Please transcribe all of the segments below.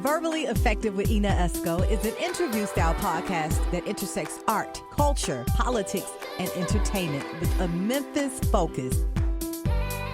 Verbally Effective with Ina Esco is an interview-style podcast that intersects art, culture, politics, and entertainment with a Memphis focus.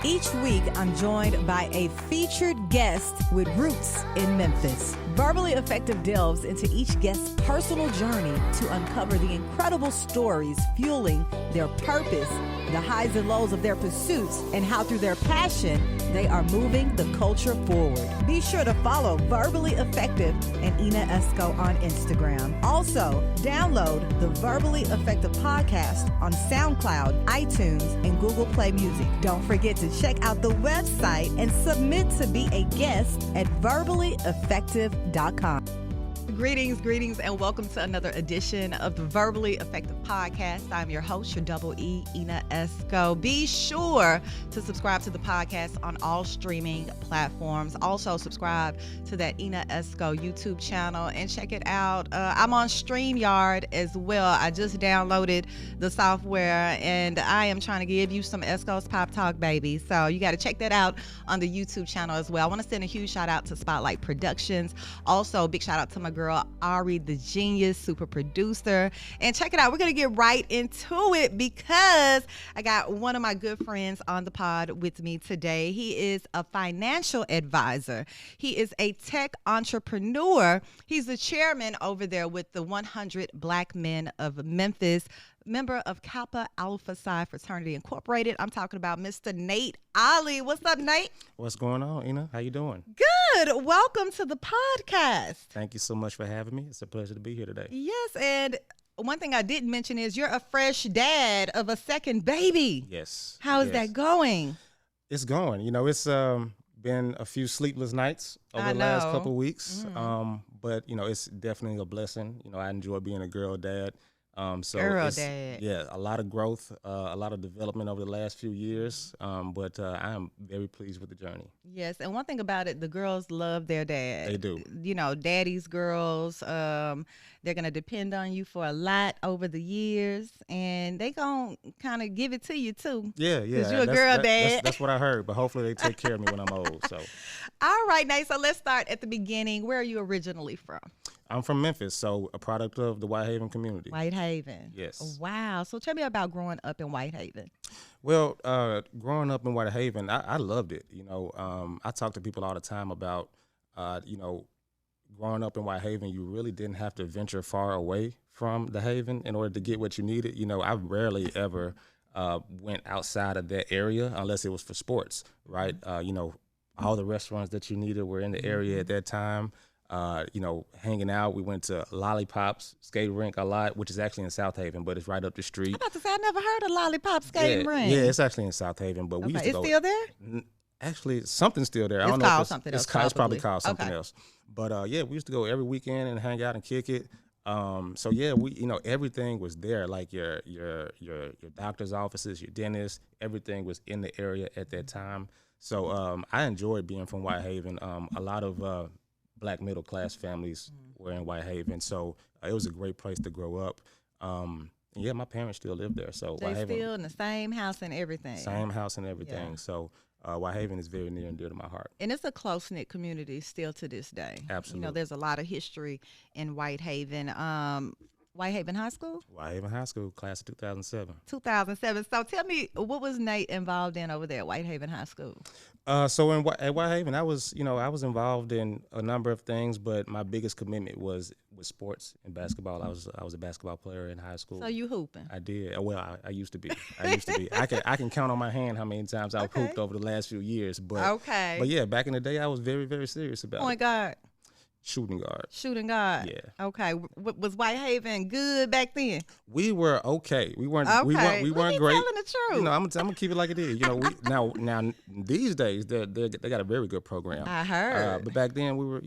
Each week, I'm joined by a featured guest with roots in Memphis. Verbally Effective delves into each guest's personal journey to uncover the incredible stories fueling their purpose, the highs and lows of their pursuits, and how through their passion, they are moving the culture forward. Be sure to follow Verbally Effective and Ina Esco on Instagram. Also, download the Verbally Effective podcast on SoundCloud, iTunes, and Google Play Music. Don't forget to check out the website and submit to be a guest at verballyeffective.com. Greetings, and welcome to another edition of the Verbally Effective Podcast. I'm your host, your double E, Ina Esco. Be sure to subscribe to the podcast on all streaming platforms. Also, subscribe to that Ina Esco YouTube channel and check it out. I'm on StreamYard as well. I just downloaded the software, and I am trying to give you some Esco's Pop Talk, baby. So you got to check that out on the YouTube channel as well. I want to send a huge shout out to Spotlight Productions. Also, big shout out to my girl, Ari, the genius, super producer. And check it out. We're going to get right into it because I got one of my good friends on the pod with me today. He is a financial advisor. He is a tech entrepreneur. He's the chairman over there with the 100 Black Men of Memphis, member of Kappa Alpha Psi Fraternity Incorporated. I'm talking about Mr. Nate Ollie. What's up, Nate? What's going on, Ina? How you doing? Good. Welcome to the podcast. Thank you so much for having me. It's a pleasure to be here today. Yes, and one thing I didn't mention is you're a fresh dad of a second baby. Yes. How is that going? It's going. You know, it's been a few sleepless nights over the last couple of weeks, but, you know, it's definitely a blessing. You know, I enjoy being a girl dad. Girl dad. Yeah, a lot of growth, a lot of development over the last few years, but I am very pleased with the journey. Yes, and one thing about it, the girls love their dad. They do. You know, daddy's girls, they're going to depend on you for a lot over the years, and they going to kind of give it to you, too. Yeah. Because you're a girl dad. That's what I heard, but hopefully they take care of me when I'm old. So. All right, Nate, so let's start at the beginning. Where are you originally from? I'm from Memphis, so a product of the Whitehaven community. Whitehaven. Yes. Wow. So tell me about growing up in Whitehaven. Well, growing up in Whitehaven, I loved it. You know, I talk to people all the time about, you know, growing up in Whitehaven, you really didn't have to venture far away from the Haven in order to get what you needed. You know, I rarely ever went outside of that area unless it was for sports, right? You know, all the restaurants that you needed were in the area at that time. You know, hanging out. We went to Lollipops skate rink a lot, which is actually in South Haven, but it's right up the street. I'm about to say, I never heard of Lollipop skating rink. Yeah, it's actually in South Haven, but we used to go. It's still there? Actually, something's still there. I don't know if it's probably called something else. But yeah, we used to go every weekend and hang out and kick it. So yeah, you know, everything was there, like your doctor's offices, your dentist, everything was in the area at that time. So I enjoyed being from Whitehaven. A lot of Black middle class families were in Whitehaven, so it was a great place to grow up. Yeah, my parents still live there, so they still in the same house and everything. Same house and everything. Yeah. So Whitehaven is very near and dear to my heart. And it's a close-knit community still to this day. Absolutely. You know, there's a lot of history in Whitehaven. Whitehaven High School? Whitehaven High School, class of 2007. 2007. So tell me, what was Nate involved in over there at Whitehaven High School? So at Whitehaven, I was involved in a number of things, but my biggest commitment was with sports and basketball. I was a basketball player in high school. So you hooping? I did. Well, I used to be. I can count on my hand how many times I've hooped over the last few years. But But yeah, back in the day, I was very, very serious about it. Point guard. Shooting guard. Shooting guard. Yeah. Okay. Was Whitehaven good back then? We were okay. We weren't. Okay. We weren't great. Telling the truth. You know, I'm gonna keep it like it is. You know, now these days they got a very good program. I heard. But back then we were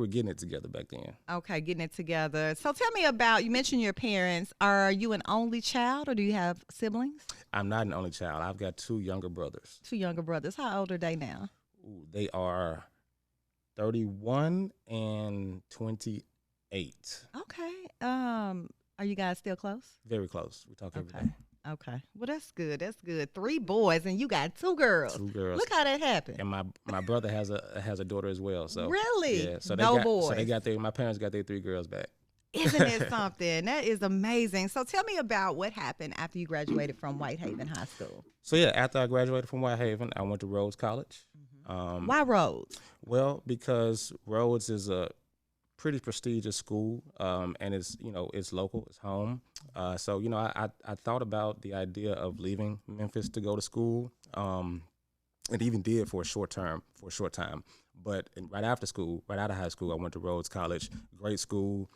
getting it together back then. Okay, getting it together. So tell me about, you mentioned your parents. Are you an only child or do you have siblings? I'm not an only child. I've got two younger brothers. Two younger brothers. How old are they now? Ooh, they are 31 and 28. Okay. Are you guys still close? Very close. We talk every day. Okay. Well, that's good. That's good. 3 boys and you got 2 girls. 2 girls. Look how that happened. And my brother has a daughter as well. So Really? yeah. So No they boys. got my parents got their 3 girls back. Isn't it something? That is amazing. So tell me about what happened after you graduated from Whitehaven High School. So yeah, after I graduated from Whitehaven, I went to Rhodes College. Why Rhodes? Well, because Rhodes is a pretty prestigious school, and it's it's local, it's home. So I thought about the idea of leaving Memphis to go to school, and even did for a short time. But right after school, right out of high school, I went to Rhodes College. Great school,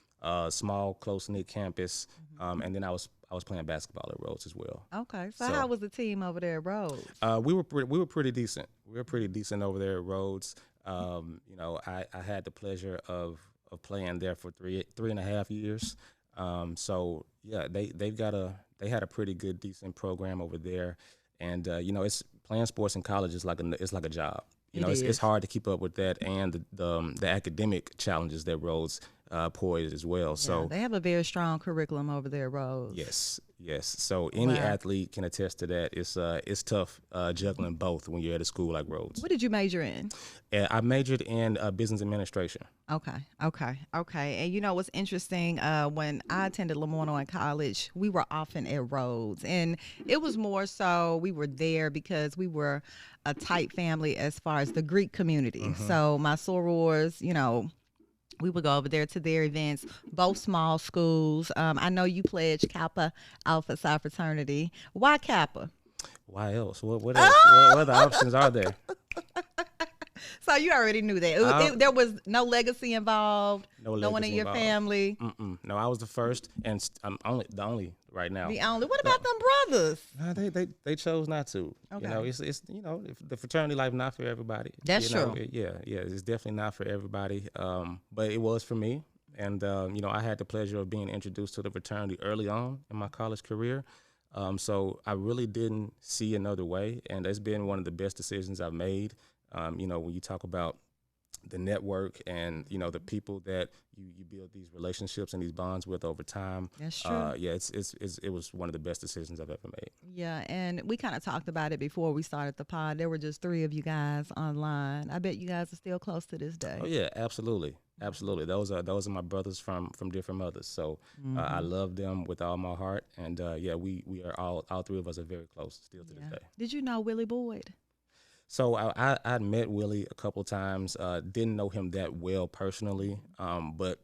small, close knit campus, and then I was playing basketball at Rhodes as well. Okay, so how was the team over there at Rhodes? We were pretty decent. We were pretty decent over there at Rhodes. I had the pleasure of playing there for 3.5 years. So yeah, they had a pretty good, decent program over there, and it's playing sports in college is like a job. It's hard to keep up with that and the academic challenges that Rhodes poise as well. Yeah, so they have a very strong curriculum over there at Rhodes. Yes. So any athlete can attest to that. It's tough juggling both when you're at a school like Rhodes. What did you major in? I majored in business administration. Okay. And what's interesting, when I attended Lemoyne College, we were often at Rhodes, and it was more so we were there because we were a tight family as far as the Greek community. So my sorors, we would go over there to their events, both small schools. I know you pledged Kappa Alpha Psi Fraternity. Why Kappa? Why else? What else? What other options are there? So you already knew that. There was no legacy involved. No one in your involved. Family. No, I was the first, and I'm the only right now. The only. What about them brothers? No, they chose not to. Okay. It's if the fraternity life not for everybody. That's true. It's definitely not for everybody. But it was for me, and I had the pleasure of being introduced to the fraternity early on in my college career. So I really didn't see another way, and it's been one of the best decisions I've made. When you talk about the network and the people that you build these relationships and these bonds with over time. That's true. It was one of the best decisions I've ever made. Yeah, and we kind of talked about it before we started the pod. There were just 3 of you guys online. I bet you guys are still close to this day. Oh yeah, absolutely. Those are my brothers from different mothers. So I love them with all my heart, and we are all 3 of us are very close still to this day. Did you know Willie Boyd? So I met Willie a couple times. Didn't know him that well personally, but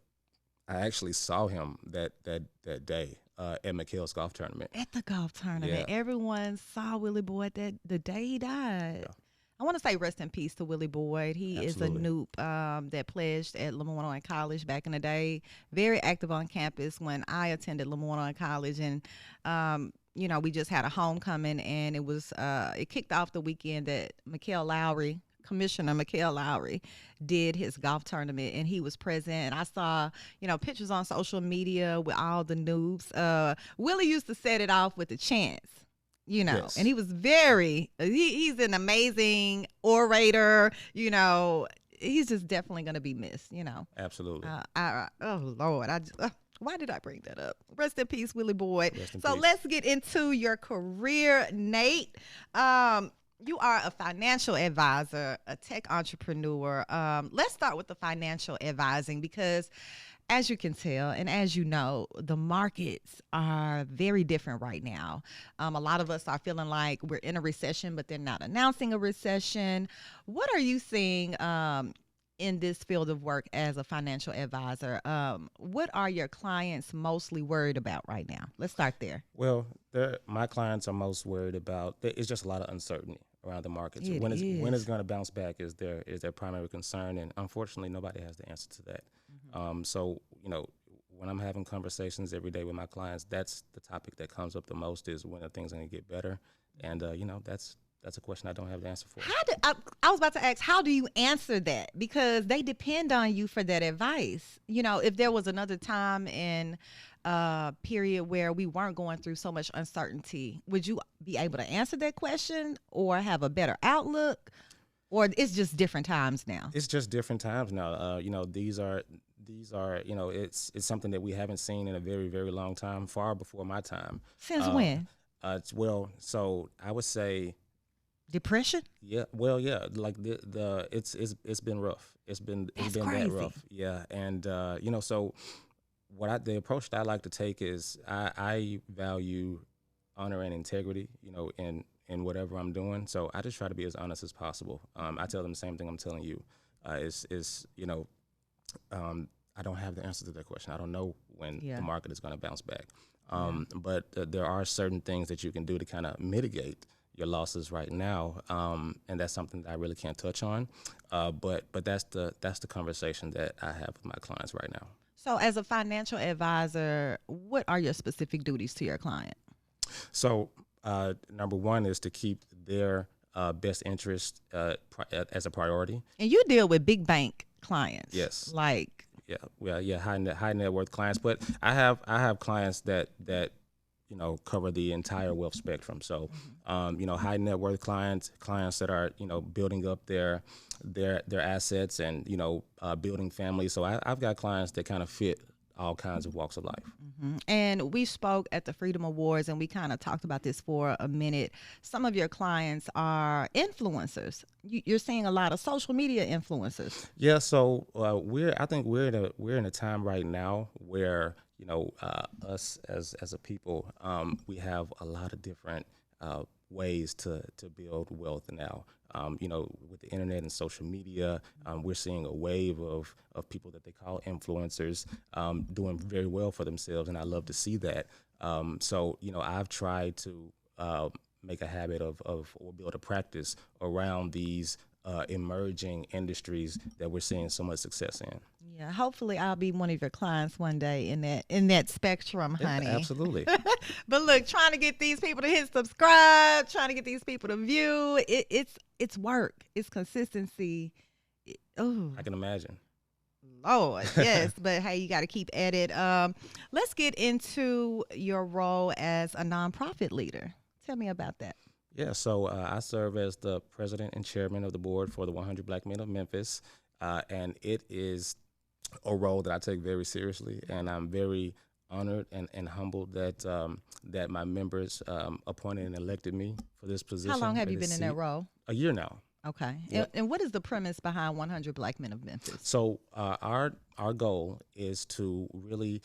I actually saw him that day at McHale's golf tournament. At the golf tournament, everyone saw Willie Boyd the day he died. Yeah. I want to say rest in peace to Willie Boyd. He Absolutely. is a Noop that pledged at Lemoyne College back in the day. Very active on campus when I attended Lemoyne College, and we just had a homecoming, and it kicked off the weekend that Commissioner Mikhail Lowry did his golf tournament, and he was present. And I saw, pictures on social media with all the noobs. Willie used to set it off with a chance. Yes. And he was he's an amazing orator, he's just definitely going to be missed, Absolutely. Oh Lord, why did I bring that up? Rest in peace, Willie Boyd. So peace. Let's get into your career, Nate. You are a financial advisor, a tech entrepreneur. Let's start with the financial advising, because as you can tell, and as you know, the markets are very different right now. A lot of us are feeling like we're in a recession, but they're not announcing a recession. What are you seeing in this field of work as a financial advisor? What are your clients mostly worried about right now? Let's start there. Well, my clients are most worried about, it's just a lot of uncertainty around the markets. When it's going to bounce back is their primary concern, and unfortunately nobody has the answer to that. So when I'm having conversations every day with my clients, that's the topic that comes up the most, is when are things going to get better, and that's a question I don't have the answer for. I was about to ask, how do you answer that? Because they depend on you for that advice. If there was another time in a period where we weren't going through so much uncertainty, would you be able to answer that question or have a better outlook? Or it's just different times now? It's just different times now. These are it's something that we haven't seen in a very, very long time, far before my time. Since when? So I would say, Depression? yeah, like it's been rough. It's been that Crazy. rough. Yeah, and so the approach that I like to take is I value honor and integrity, in whatever I'm doing. So I just try to be as honest as possible. I tell them the same thing I'm telling you. I don't have the answer to that question. I don't know when the market is going to bounce back. But there are certain things that you can do to kind of mitigate your losses right now, and that's something that I really can't touch on. But that's the conversation that I have with my clients right now. So, as a financial advisor, what are your specific duties to your client? So, number one is to keep their best interest as a priority. And you deal with big bank clients. Yes. Like. Yeah, high net worth clients. But I have clients that cover the entire wealth spectrum. So, high net worth clients that are building up their assets and building families. So I've got clients that kind of fit all kinds of walks of life. Mm-hmm. And we spoke at the Freedom Awards, and we kind of talked about this for a minute. Some of your clients are influencers. You're seeing a lot of social media influencers. Yeah. So I think we're in a time right now where us as a people, we have a lot of different ways to build wealth now. With the internet and social media, we're seeing a wave of people that they call influencers doing very well for themselves, and I love to see that. So I've tried to make a habit of or build a practice around these emerging industries that we're seeing so much success in. Yeah, hopefully I'll be one of your clients one day in that spectrum, honey. Yeah, absolutely. But look, trying to get these people to hit subscribe, trying to get these people to view, it's work, it's consistency. I can imagine. Lord, yes, but hey, you got to keep at it. Let's get into your role as a nonprofit leader. Tell me about that. Yeah, so I serve as the president and chairman of the board for the 100 Black Men of Memphis, and it is a role that I take very seriously, and I'm very honored and humbled that my members appointed and elected me for this position. How long have you been in that role? A year now. Okay. Yep. And what is the premise behind 100 Black Men of Memphis? So our goal is to really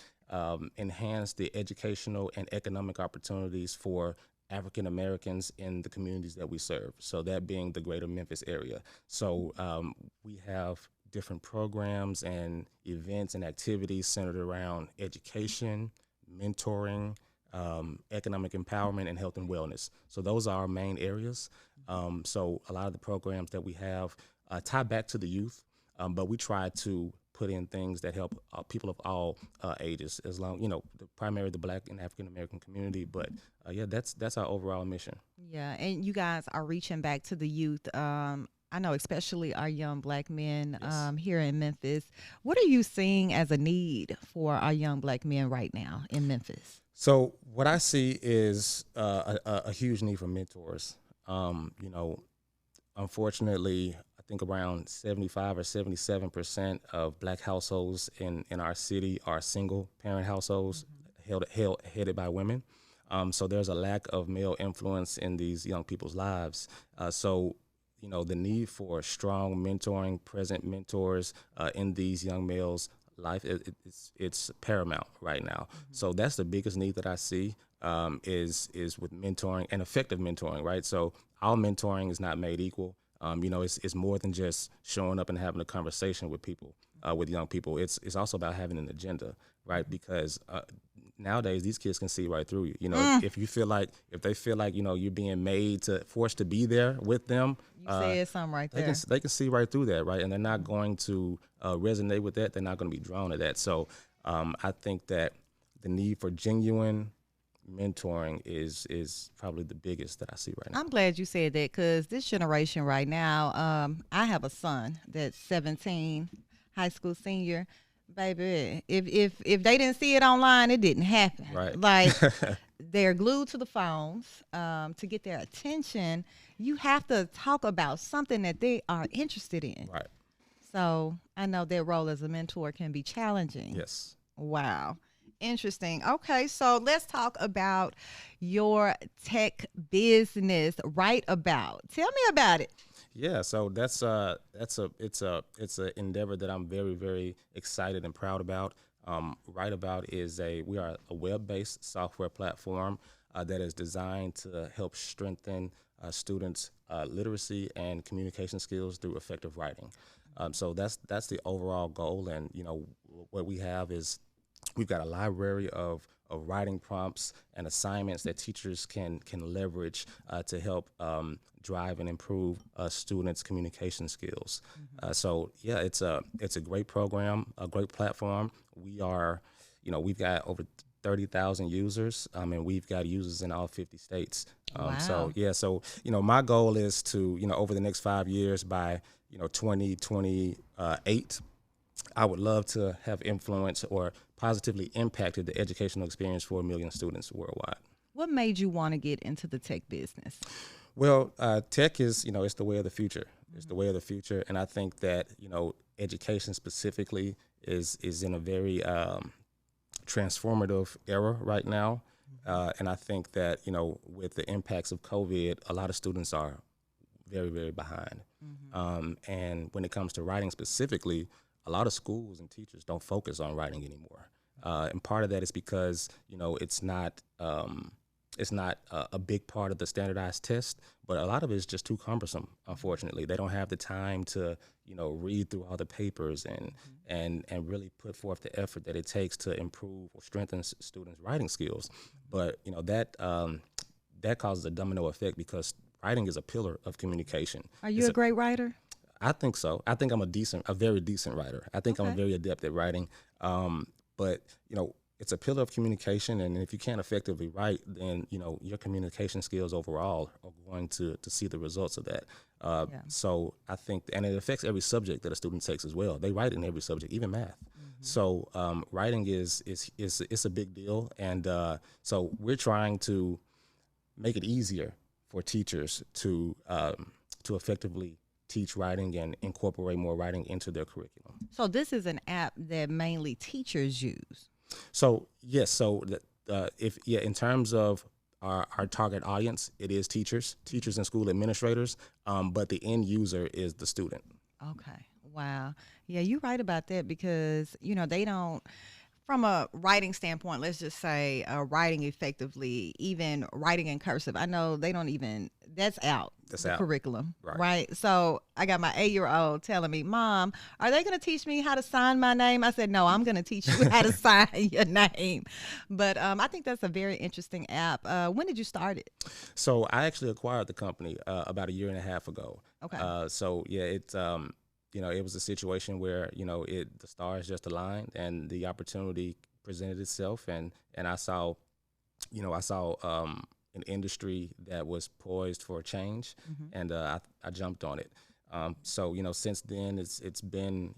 enhance the educational and economic opportunities for African Americans in the communities that we serve. So that being the greater Memphis area. So we have different programs and events and activities centered around education, mentoring, economic empowerment, and health and wellness. So those are our main areas. So a lot of the programs that we have tie back to the youth, but we try to put in things that help people of all ages, as long, primarily the Black and African American community. But that's our overall mission. Yeah, and you guys are reaching back to the youth. I know, especially our young Black men here in Memphis. What are you seeing as a need for our young Black men right now in Memphis? So what I see is a huge need for mentors. Unfortunately, I think around 75 or 77% of Black households in our city are single parent households headed by women. So there's a lack of male influence in these young people's lives. So the need for strong mentoring, present mentors in these young males' life, it's paramount right now. So that's the biggest need that I see is with mentoring and effective mentoring, right? So all mentoring is not made equal. It's more than just showing up and having a conversation with people, with young people. It's also about having an agenda, right? Because nowadays these kids can see right through you. If they feel like you're being forced to be there with them. You said something right there. They can see right through that, right? And they're not going to resonate with that. They're not going to be drawn to that. So I think that the need for genuine mentoring is probably the biggest that I see right now. I'm glad you said that, because this generation right now, I have a son that's 17, high school senior. Baby, if they didn't see it online, it didn't happen. Right. Like they're glued to the phones. To get their attention, you have to talk about something that they are interested in. Right. So I know their role as a mentor can be challenging. Yes. Wow. interesting. Okay, so let's talk about your tech business, Right About. Tell me about it. Yeah, so it's a endeavor that I'm very, very excited and proud about. Right About we are a web-based software platform that is designed to help strengthen students' literacy and communication skills through effective writing. So that's the overall goal, and what we have is we've got a library of writing prompts and assignments that teachers can leverage to help drive and improve students' communication skills. So yeah, it's a great program, a great platform. We've got over 30,000 users, and we've got users in all 50 states. Wow. So my goal is to over the next 5 years, by 2028, I would love to have influenced or positively impacted the educational experience for 1 million students worldwide. What made you want to get into the tech business? Well, tech is, it's the way of the future. It's the way of the future, and I think that education specifically is in a very transformative era right now, and I think that with the impacts of COVID, a lot of students are very, very behind. And when it comes to writing specifically, a lot of schools and teachers don't focus on writing anymore, and part of that is because it's not a big part of the standardized test, but a lot of it is just too cumbersome. Unfortunately, they don't have the time to read through all the papers and really put forth the effort that it takes to improve or strengthen students' writing skills. But that causes a domino effect because writing is a pillar of communication. Are you a great writer? I think so. I think I'm a very decent writer. I think I'm very adept at writing. But it's a pillar of communication, and if you can't effectively write, then your communication skills overall are going to see the results of that. So I think, and it affects every subject that a student takes as well. They write in every subject, even math. So writing is a big deal, and so we're trying to make it easier for teachers to effectively teach writing and incorporate more writing into their curriculum. So this is an app that mainly teachers use. So yes, in terms of our target audience, it is teachers and school administrators, but the end user is the student. Okay, wow, yeah, you're right about that because they don't. From a writing standpoint, let's just say writing effectively, even writing in cursive. I know they don't even, that's out. That's out. Curriculum, right? So I got my 8-year-old telling me, Mom, are they going to teach me how to sign my name? I said, no, I'm going to teach you how to sign your name. But I think that's a very interesting app. When did you start it? So I actually acquired the company about 1.5 years ago. Okay. So yeah, it's it was a situation where the stars just aligned and the opportunity presented itself, and I saw an industry that was poised for change, and I jumped on it. So since then it's been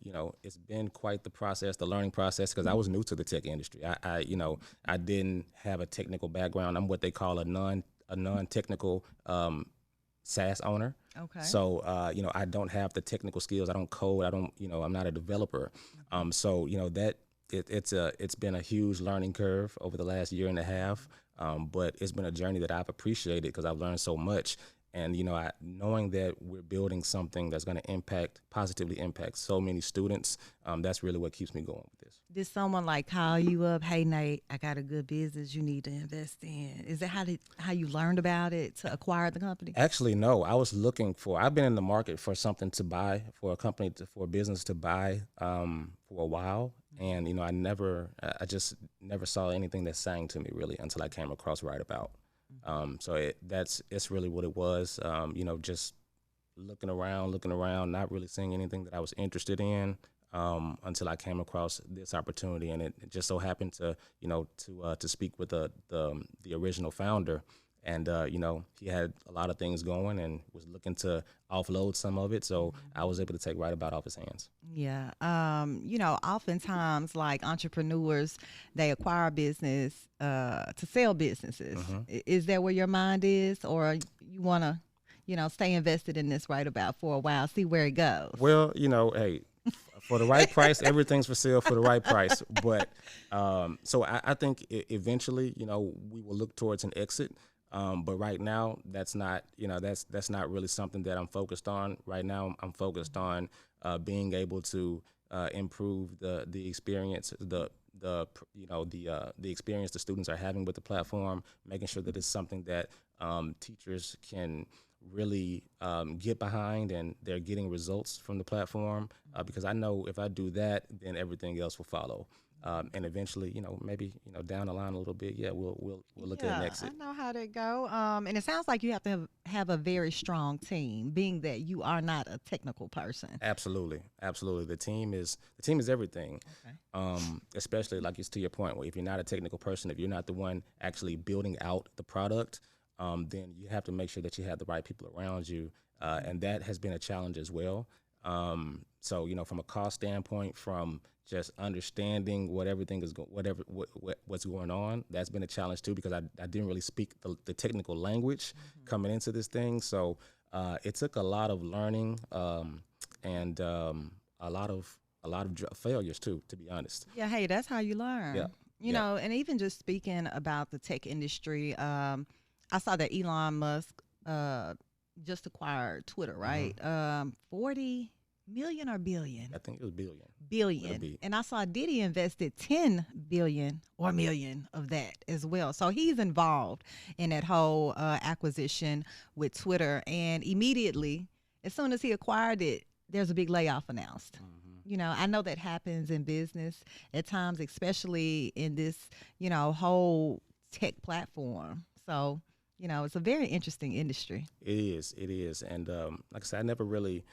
quite the process, the learning process, because I was new to the tech industry. I didn't have a technical background. I'm what they call a non-technical SaaS owner. Okay. So I don't have the technical skills. I don't code. I'm not a developer. So it's been a huge learning curve over the last 1.5 years. But it's been a journey that I've appreciated because I've learned so much. And knowing that we're building something that's going to positively impact so many students, that's really what keeps me going with this. Did someone call you up? Hey, Nate, I got a good business you need to invest in. Is that how you learned about it to acquire the company? Actually, no. I've been in the market for something to buy, for a business to buy for a while. And I just never saw anything that sang to me really until I came across Right About. So it's really what it was. Just looking around, not really seeing anything that I was interested in until I came across this opportunity, and it just so happened to speak with the original founder. And, he had a lot of things going and was looking to offload some of it. So I was able to take Right About off his hands. Yeah. Oftentimes, entrepreneurs, they acquire business to sell businesses. Is that where your mind is, or you want to, stay invested in this Right About for a while, see where it goes? Well, hey, For the right price, everything's for sale for the right price. But so I think eventually, we will look towards an exit. But right now, that's not, that's not really something that I'm focused on. Right now, I'm focused on being able to improve the experience, the experience the students are having with the platform, making sure that it's something that teachers can really get behind and they're getting results from the platform, because I know if I do that, then everything else will follow. And eventually, maybe, down the line a little bit, we'll look at an exit. I know how that go. And it sounds like you have to have a very strong team, being that you are not a technical person. Absolutely. The team is everything. Okay. Especially like it's to your point, where if you're not a technical person, if you're not the one actually building out the product, then you have to make sure that you have the right people around you, and that has been a challenge as well. So from a cost standpoint, from just understanding what everything is what's going on, that's been a challenge too, because I didn't really speak the technical language coming into this thing. So it took a lot of learning, and a lot of failures too, to be honest. Yeah, hey, that's how you learn. Yeah. You know, and even just speaking about the tech industry, I saw that Elon Musk just acquired Twitter, right? 40 million or billion? I think it was billion. Billion. And I saw Diddy invested 10 billion or million of that as well. So he's involved in that whole acquisition with Twitter. And immediately, as soon as he acquired it, there's a big layoff announced. I know that happens in business at times, especially in this, whole tech platform. So, it's a very interesting industry. It is. And like I said, I never really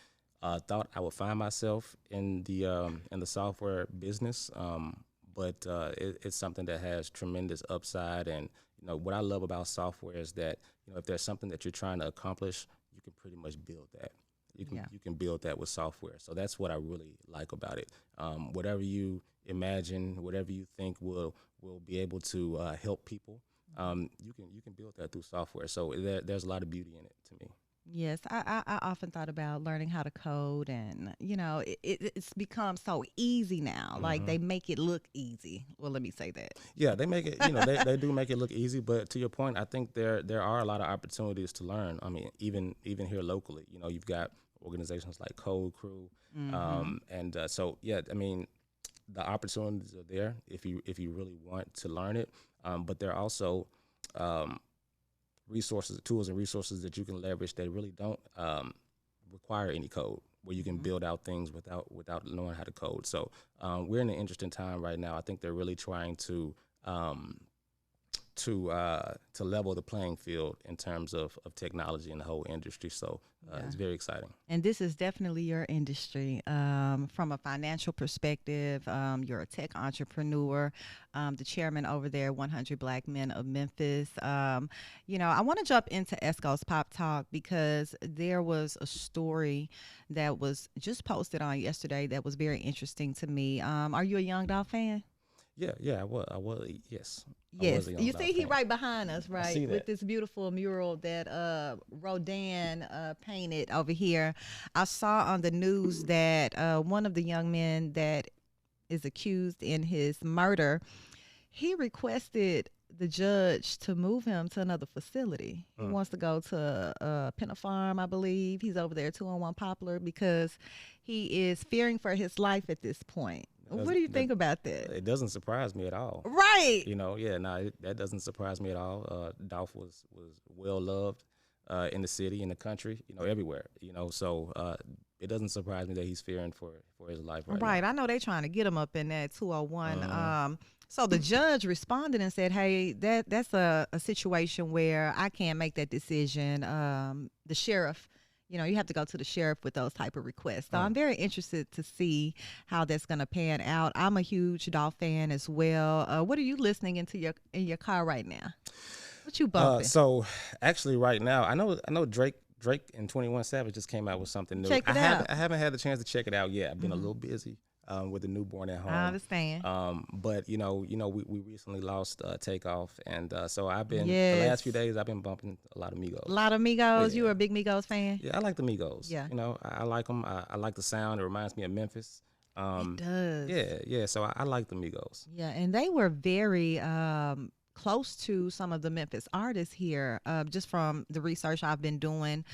thought I would find myself in the software business, but it's something that has tremendous upside. And what I love about software is that if there's something that you're trying to accomplish, you can pretty much build that. You can build that with software. So that's what I really like about it. Whatever you imagine, whatever you think will be able to help people, you can build that through software. So there's a lot of beauty in it to me. Yes, I often thought about learning how to code, and it's become so easy now. Like they make it look easy. Well, let me say that. Yeah, they make it. They do make it look easy. But to your point, I think there are a lot of opportunities to learn. I mean, even here locally, you've got organizations like Code Crew, and so yeah, I mean, the opportunities are there if you really want to learn it. But there are also tools and resources that you can leverage that really don't require any code, where you can build out things without knowing how to code. So we're in an interesting time right now. I think they're really trying to level the playing field in terms of technology in the whole industry. So it's very exciting. And this is definitely your industry. From a financial perspective, you're a tech entrepreneur, the chairman over there, 100 Black Men of Memphis. I want to jump into Esco's Pop Talk because there was a story that was just posted on yesterday that was very interesting to me. Are you a Young Dolph fan? Yeah, I was, yes. Yes, you see he right behind us, right, with this beautiful mural that Rodin painted over here. I saw on the news that one of the young men that is accused in his murder, he requested the judge to move him to another facility. He wants to go to Pinna Farm, I believe. He's over there 201 Poplar because he is fearing for his life at this point. What do you think about that? It doesn't surprise me at all. Right. That doesn't surprise me at all. Dolph was well loved in the city, in the country, everywhere. So it doesn't surprise me that he's fearing for his life right now. I know they're trying to get him up in that 201. So the judge responded and said, hey, that's a situation where I can't make that decision. The sheriff, you have to go to the sheriff with those type of requests. So I'm very interested to see how that's going to pan out. I'm a huge Dolph fan as well. What are you listening in your car right now? What you bumping? So actually right now, I know Drake and 21 Savage just came out with something new. Check it out. I haven't had the chance to check it out yet. I've been a little busy. with a newborn at home. I understand. But we recently lost Takeoff, and so I've been the Yes. last few days I've been bumping a lot of Migos. A lot of Migos. Yeah. You were a big Migos fan? Yeah, I like the Migos. Yeah. I like them. I like the sound. It reminds me of Memphis. It does. Yeah. So I like the Migos. Yeah, and they were very close to some of the Memphis artists here, just from the research I've been doing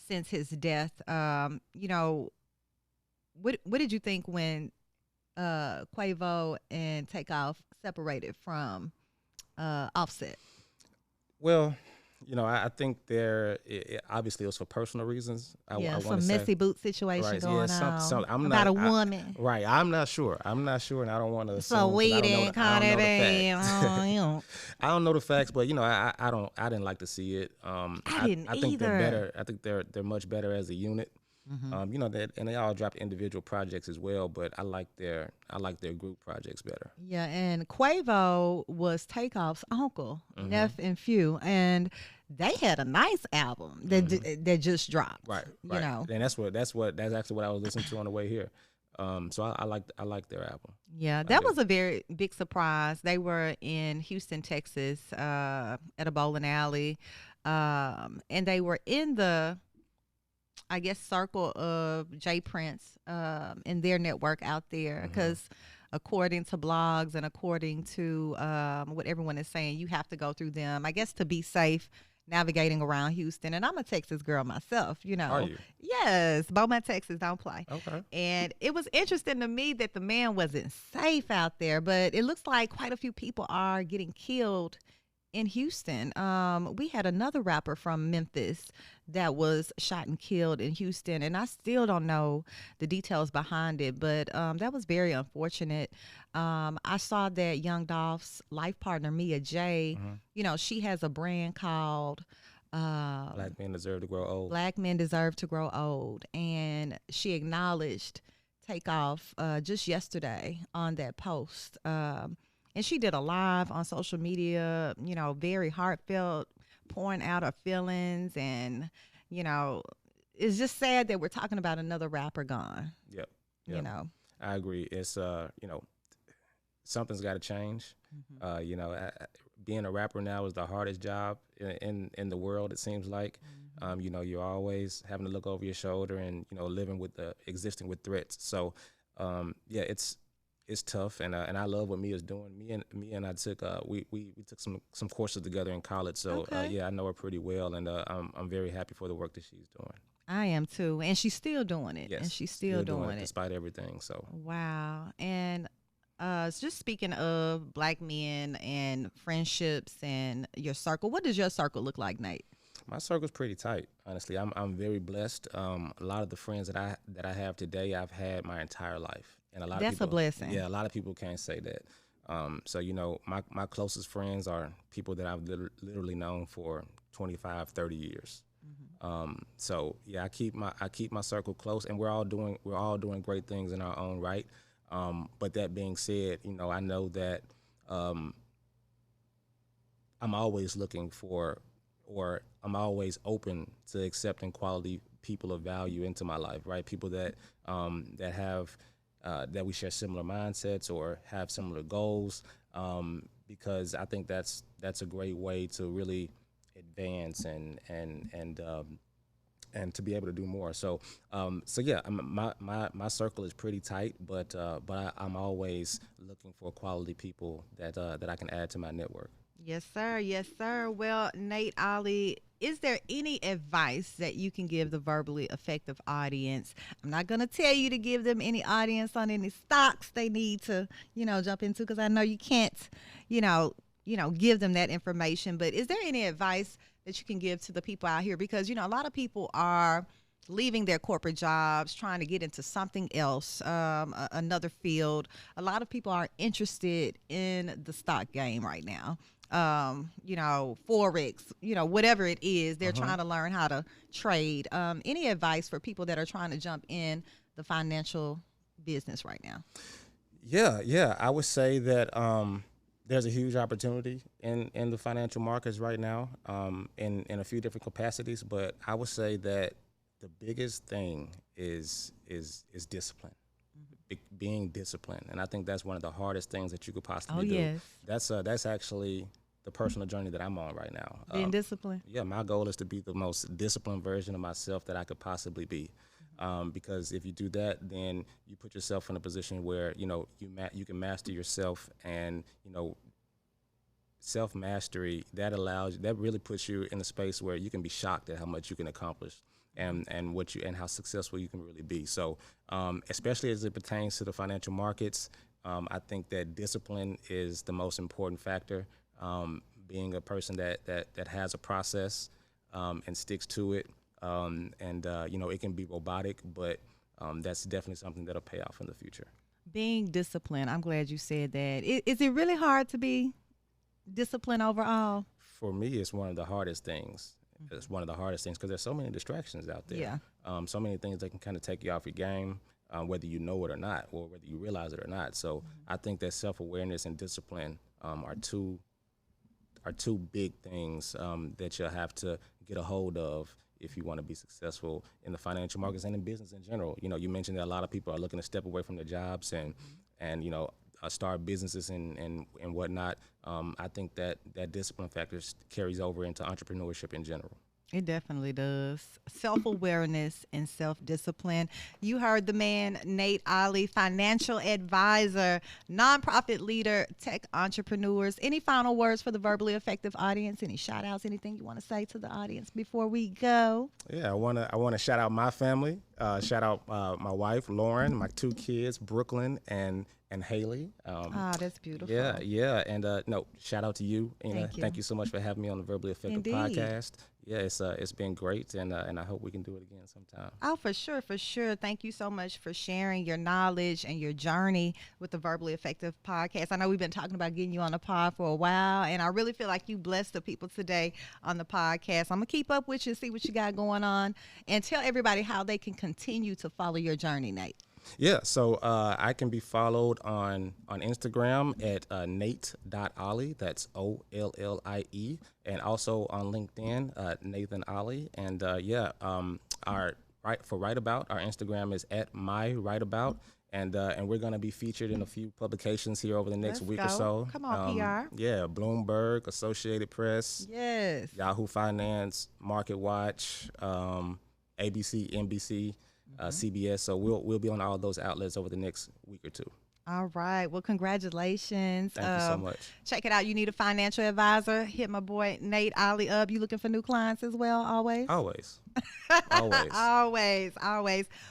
since his death. What did you think when Quavo and Takeoff separated from Offset? Well, I think obviously it was for personal reasons. I want some to say. messy boot situation Right, going some, on I'm about not, a woman. Right, I'm not sure, and I don't want to. So we didn't call that I don't know the facts, but I didn't like to see it. I didn't I think either. they're better. I think they're much better as a unit. And they all dropped individual projects as well, but I like their group projects better. Yeah, and Quavo was Takeoff's uncle, Neff and Few, and they had a nice album that just dropped. Right. And that's actually what I was listening to on the way here. So I like their album. Yeah, that was a very big surprise. They were in Houston, Texas, at a bowling alley, and they were in the, I guess, circle of Jay Prince in their network out there, because according to blogs and according to what everyone is saying, you have to go through them, I guess, to be safe navigating around Houston. And I'm a Texas girl myself, Are you? Yes, Beaumont, Texas, don't play. Okay. And it was interesting to me that the man wasn't safe out there, but it looks like quite a few people are getting killed in Houston. We had another rapper from Memphis that was shot and killed in Houston, and I still don't know the details behind it, but that was very unfortunate. I saw that Young Dolph's life partner, Mia J, she has a brand called Black Men Deserve to Grow Old. Black Men Deserve to Grow Old, and she acknowledged Takeoff just yesterday on that post. And she did a live on social media, very heartfelt, pouring out her feelings. And, it's just sad that we're talking about another rapper gone. Yep. I agree. It's, something's got to change. Being a rapper now is the hardest job in the world, it seems like. You're always having to look over your shoulder and, existing with threats. So, it's tough, and I love what Mia's doing. Me and I took we took some courses together in college, so I know her pretty well, and I'm very happy for the work that she's doing. I am too, and she's still doing it. Yes, and she's still doing it despite everything. So wow. And just speaking of Black men and friendships and your circle, what does your circle look like, Nate? My circle's pretty tight, honestly. I'm very blessed. A lot of the friends that I have today, I've had my entire life. And a lot That's of people, a blessing. Yeah, a lot of people can't say that. So, my closest friends are people that I've literally known for 25, 30 years. So yeah, I keep my circle close, and we're all doing great things in our own right. But that being said, I know that I'm always looking for, or I'm always open to accepting quality people of value into my life, right? People that have that we share similar mindsets or have similar goals, because I think that's a great way to really advance and to be able to do more. So yeah, my circle is pretty tight, but I'm always looking for quality people that I can add to my network. Yes, sir. Yes, sir. Well, Nate, Ollie, is there any advice that you can give the verbally effective audience? I'm not going to tell you to give them any audience on any stocks they need to, jump into, because I know you can't, give them that information. But is there any advice that you can give to the people out here? Because, a lot of people are leaving their corporate jobs, trying to get into something else, another field. A lot of people are interested in the stock game right now. Forex, whatever it is, they're trying to learn how to trade. Any advice for people that are trying to jump in the financial business right now? Yeah. I would say that there's a huge opportunity in the financial markets right now, in a few different capacities. But I would say that the biggest thing is discipline. being disciplined. And I think that's one of the hardest things that you could possibly do. Yes. That's actually the personal journey that I'm on right now. Being disciplined. Yeah, my goal is to be the most disciplined version of myself that I could possibly be. Because if you do that, then you put yourself in a position where, you know, you can master yourself, and, you know, self-mastery, that really puts you in a space where you can be shocked at how much you can accomplish and how successful you can really be. So, especially as it pertains to the financial markets, I think that discipline is the most important factor. Being a person that has a process and sticks to it. You know, it can be robotic, but that's definitely something that'll pay off in the future. Being disciplined, I'm glad you said that. Is it really hard to be disciplined overall? For me, it's one of the hardest things. It's one of the hardest things because there's so many distractions out there. Yeah. So many things that can kind of take you off your game, whether you know it or not, or whether you realize it or not. So I think that self-awareness and discipline are two big things that you'll have to get a hold of if you want to be successful in the financial markets and in business in general. You know, you mentioned that a lot of people are looking to step away from their jobs and you know, start businesses and whatnot. I think that discipline factor carries over into entrepreneurship in general. It definitely does. Self-awareness and self-discipline. You heard the man, Nate Ollie, financial advisor, nonprofit leader, tech entrepreneurs. Any final words for the Verbally Effective audience? Any shout outs, anything you want to say to the audience before we go? Yeah, I wanna shout out my family. Shout out my wife, Lauren, my 2 kids, Brooklyn and Haley. That's beautiful. Yeah. And no, shout out to you, Ina. Thank you so much for having me on the Verbally Effective podcast. Yeah, it's been great, and I hope we can do it again sometime. Oh, for sure. Thank you so much for sharing your knowledge and your journey with the Verbally Effective podcast. I know we've been talking about getting you on the pod for a while, and I really feel like you blessed the people today on the podcast. I'm going to keep up with you, see what you got going on, and tell everybody how they can continue to follow your journey, Nate. Yeah, so I can be followed on Instagram at nate.ollie, that's OLLIE, and also on LinkedIn, Nathan Ollie. And our Right About, our Instagram is at mywriteabout. And we're going to be featured in a few publications here over the next week or so. Come on, PR. Yeah, Bloomberg, Associated Press, yes, Yahoo Finance, Market Watch, ABC, NBC. CBS, so we'll be on all those outlets over the next week or 2. All right. Well, congratulations. Thank you so much. Check it out. You need a financial advisor. Hit my boy Nate Ollie up. You looking for new clients as well? Always. Always.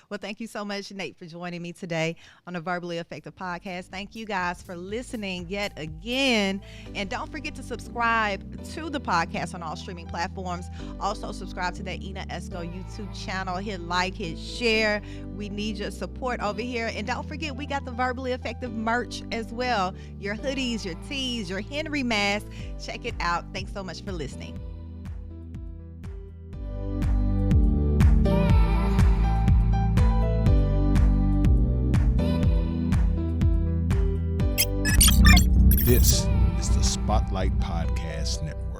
Well, thank you so much, Nate, for joining me today on the Verbally Effective podcast. Thank you guys for listening yet again. And don't forget to subscribe to the podcast on all streaming platforms. Also, subscribe to the Ina Esco YouTube channel. Hit like, hit share. We need your support over here. And don't forget, we got the Verbally Effective merch as well. Your hoodies, your tees, your Henry mask. Check it out. Thanks so much for listening. This is the Spotlight Podcast Network.